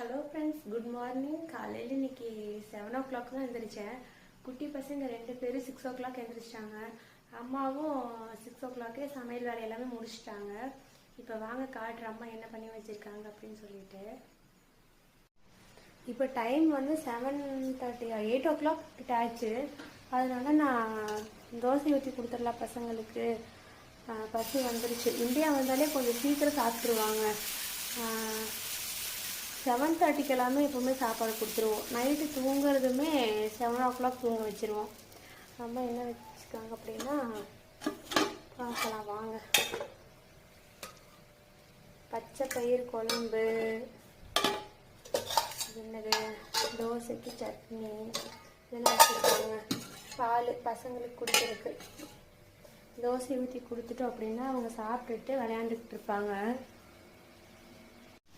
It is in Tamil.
Hello friends, good morning. காலையில் இன்னைக்கு 7 o'clock தான் எழுந்திரிச்சேன். குட்டி பசங்க 2 பேரும் 6 o'clock எழுந்திரிச்சிட்டாங்க. அம்மாவும் 6 o'clock சமையல் வேலை எல்லாமே முடிச்சிட்டாங்க. இப்போ வாங்க காட்டுற அம்மா என்ன பண்ணி வச்சுருக்காங்க அப்படின்னு சொல்லிட்டு. இப்போ டைம் வந்து 7:30 8 o'clock கிட்ட ஆச்சு. அதனால நான் தோசை ஊற்றி கொடுத்துடலாம் பசங்களுக்கு. பசி வந்துருச்சு. இந்தியா வந்தாலே கொஞ்சம் சீக்கிரம் சாப்பிட்ருவாங்க. 7:30 எல்லாமே எப்போவுமே சாப்பாடு கொடுத்துருவோம். நைட்டு தூங்குறதுமே 7 o'clock தூங்க வச்சுருவோம். நம்ம என்ன வச்சுருக்காங்க அப்படின்னா பார்க்கலாம் வாங்க. பச்சை பயிர் குழம்பு, என்னது தோசைக்கு சட்னி இதெல்லாம் வச்சுருக்காங்க. பால் பசங்களுக்கு குடிக்கிறதுக்கு. தோசை ஊற்றி கொடுத்துட்டோம் அப்படின்னா அவங்க சாப்பிட்டுட்டு விளையாண்டுக்கிட்டு இருப்பாங்க.